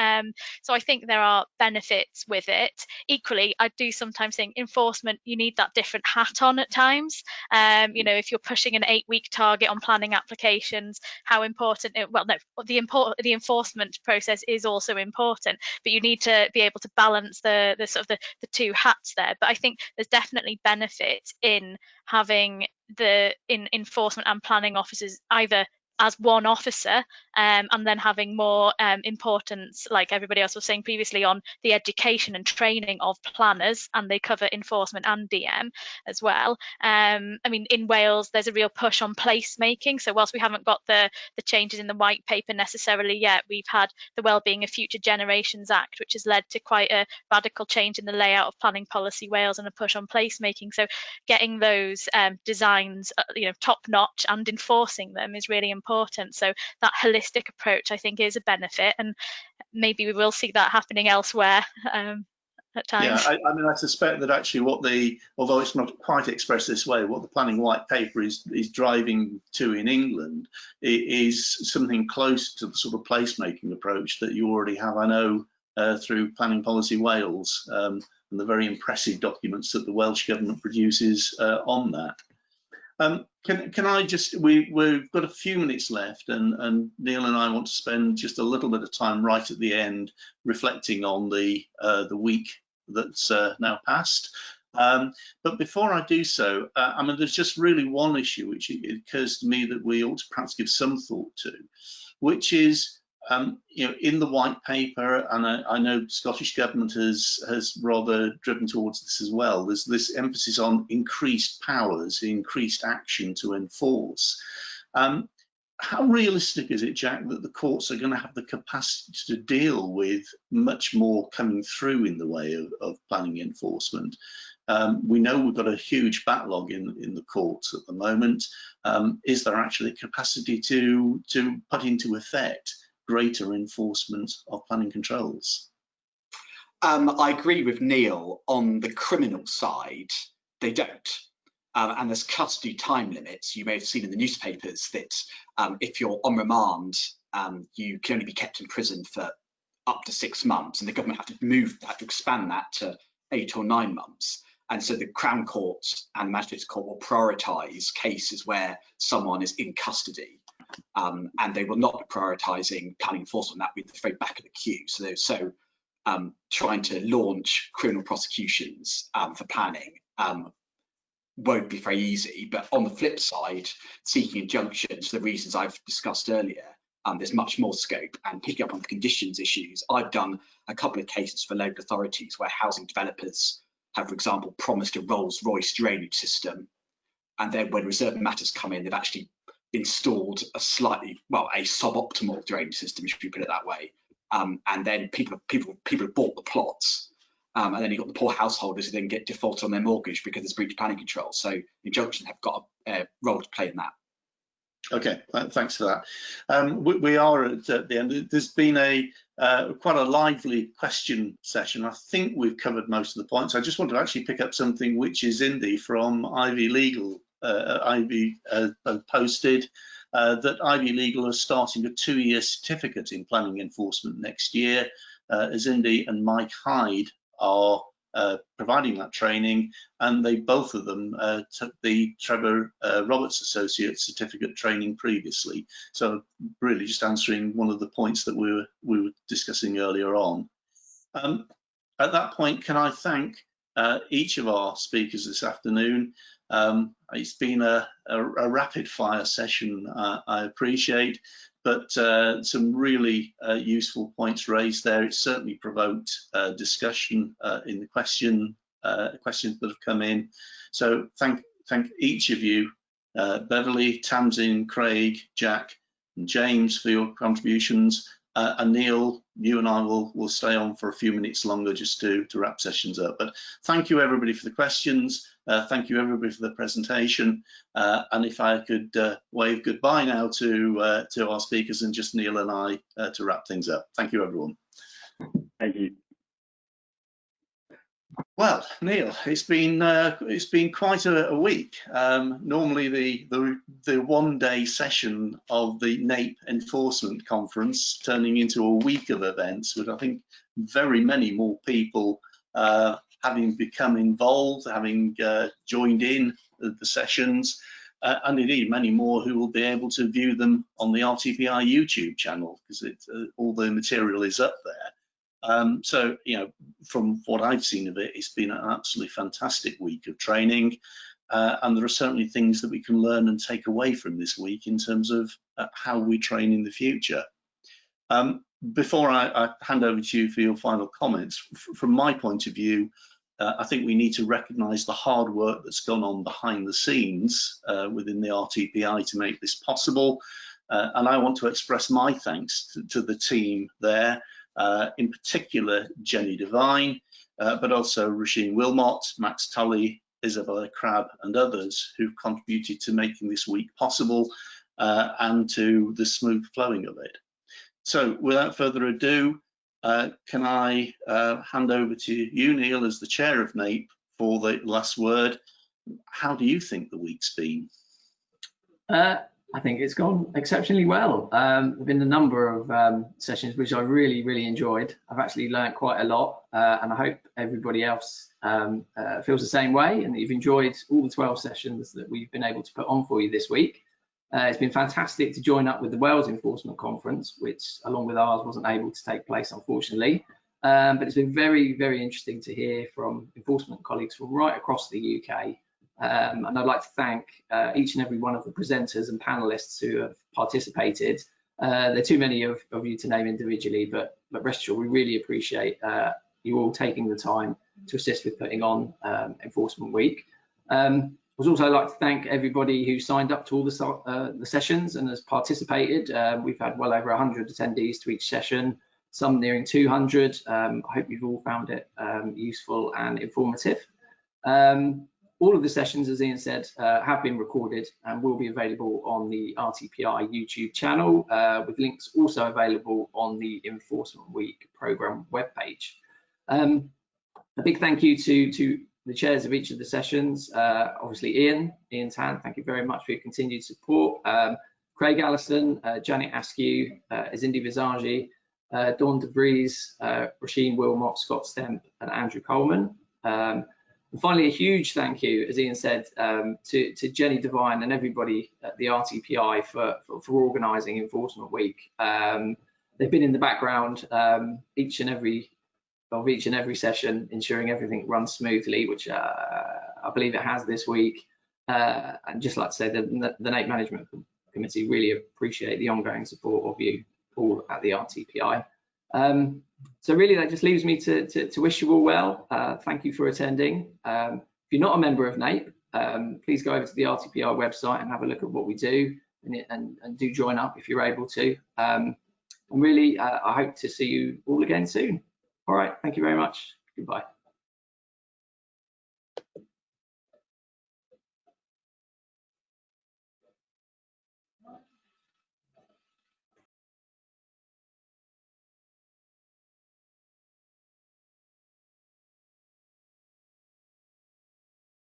So I think there are benefits with it. Equally, I do sometimes think enforcement, you need that different hat on at times. If you're pushing an 8-week target on planning applications, how important the enforcement process is also important, but you need to be able to balance the two hats there. But I think there's definitely benefit in having in enforcement and planning officers either as one officer, and then having more importance, like everybody else was saying previously, on the education and training of planners, and they cover enforcement and DM as well. I mean, in Wales, there's a real push on placemaking. So whilst we haven't got the changes in the white paper necessarily yet, we've had the Wellbeing of Future Generations Act, which has led to quite a radical change in the layout of planning policy Wales and a push on placemaking. So getting those designs, top notch, and enforcing them is really important. So that holistic approach, I think, is a benefit, and maybe we will see that happening elsewhere at times. Yeah, I mean, I suspect that actually although it's not quite expressed this way, what the planning white paper is driving to in England is something close to the sort of placemaking approach that you already have, I know, through Planning Policy Wales, and the very impressive documents that the Welsh Government produces on that. Can I just, we've got a few minutes left, and Neill and I want to spend just a little bit of time right at the end reflecting on the week that's now passed. But before I do so, I mean, there's just really one issue which it occurs to me that we ought to perhaps give some thought to, which is, in the white paper, and I know the Scottish Government has rather driven towards this as well, there's this emphasis on increased powers, increased action to enforce. How realistic is it, Jack, that the courts are going to have the capacity to deal with much more coming through in the way of planning enforcement? We know we've got a huge backlog in the courts at the moment. Is there actually capacity to put into effect greater enforcement of planning controls? I agree with Neill. On the criminal side, they don't. And there's custody time limits. You may have seen in the newspapers that if you're on remand, you can only be kept in prison for up to 6 months, and the government have to expand that to 8 or 9 months. And so the Crown Court and the Magistrates Court will prioritise cases where someone is in custody. And they will not be prioritising planning enforcement. That would be the very back of the queue. So trying to launch criminal prosecutions for planning won't be very easy. But on the flip side, seeking injunctions for the reasons I've discussed earlier, there's much more scope. And picking up on the conditions issues, I've done a couple of cases for local authorities where housing developers have, for example, promised a Rolls-Royce drainage system, and then when reserve matters come in, they've actually installed a suboptimal drainage system, if you put it that way. And then people have bought the plots, and then you've got the poor householders who then get defaulted on their mortgage because there's breach of planning control. So injunctions have got a role to play in that. Okay, thanks for that. We are at the end. There's been quite a lively question session. I think we've covered most of the points. I just want to actually pick up something which is from Ivy Legal. Ivy posted that Ivy Legal are starting a 2-year certificate in planning enforcement next year. Izindi and Mike Hyde are providing that training, and they both of them took the Trevor Roberts Associate certificate training previously. So really just answering one of the points that we were discussing earlier on. At that point, can I thank each of our speakers this afternoon. It's been a rapid fire session, I appreciate, but some really useful points raised there. It certainly provoked discussion in the questions that have come in. So thank each of you, Beverly, Tamsin, Craig, Jack and James, for your contributions. And Neill, you and I will stay on for a few minutes longer just to wrap sessions up. But thank you everybody for the questions. Thank you everybody for the presentation. And if I could wave goodbye now to our speakers and just Neill and I to wrap things up. Thank you everyone. Thank you. Well, Neill, it's been quite a week. Normally the one-day session of the NAPE enforcement conference turning into a week of events, with I think very many more people having become involved, having joined in the sessions, and indeed many more who will be able to view them on the RTPI YouTube channel, because all the material is up there. So, you know, from what I've seen of it, it's been an absolutely fantastic week of training, and there are certainly things that we can learn and take away from this week in terms of how we train in the future. Before I hand over to you for your final comments, from my point of view, I think we need to recognise the hard work that's gone on behind the scenes within the RTPI to make this possible, and I want to express my thanks to the team there. In particular, Jenny Devine, but also Rasheen Wilmot, Max Tully, Isabella Crabb, and others who've contributed to making this week possible and to the smooth flowing of it. So, without further ado, can I hand over to you, Neill, as the chair of NAPE, for the last word. How do you think the week's been? I think it's gone exceptionally well. There have been a number of sessions which I really enjoyed. I've actually learned quite a lot, and I hope everybody else feels the same way, and that you've enjoyed all the 12 sessions that we've been able to put on for you this week. It's been fantastic to join up with the Wales Enforcement Conference, which along with ours wasn't able to take place, unfortunately. But it's been very interesting to hear from enforcement colleagues from right across the UK. And I'd like to thank each and every one of the presenters and panelists who have participated. There are too many of you to name individually, but rest assured, we really appreciate you all taking the time to assist with putting on Enforcement Week. I'd also like to thank everybody who signed up to all the sessions and has participated. We've had well over 100 attendees to each session, some nearing 200. I hope you've all found it useful and informative. All of the sessions, as Ian said, have been recorded and will be available on the RTPI YouTube channel, with links also available on the Enforcement Week programme webpage. A big thank you to the chairs of each of the sessions. Obviously, Ian Tant, thank you very much for your continued support. Craig Allison, Janet Askew, Azindi Visagie, Dawn DeVries, Rasheen Wilmot, Scott Stemp, and Andrew Coleman. And finally, a huge thank you, as Ian said, to Jenny Devine and everybody at the RTPI for organising Enforcement Week. They've been in the background each and every session, ensuring everything runs smoothly, which I believe it has this week. And just like to say, the NAPE Management Committee really appreciate the ongoing support of you all at the RTPI. So really, that just leaves me to wish you all well. Thank you for attending. If you're not a member of NAPE, please go over to the RTPI website and have a look at what we do, and do join up if you're able to. And really, I hope to see you all again soon. All right, thank you very much. Goodbye.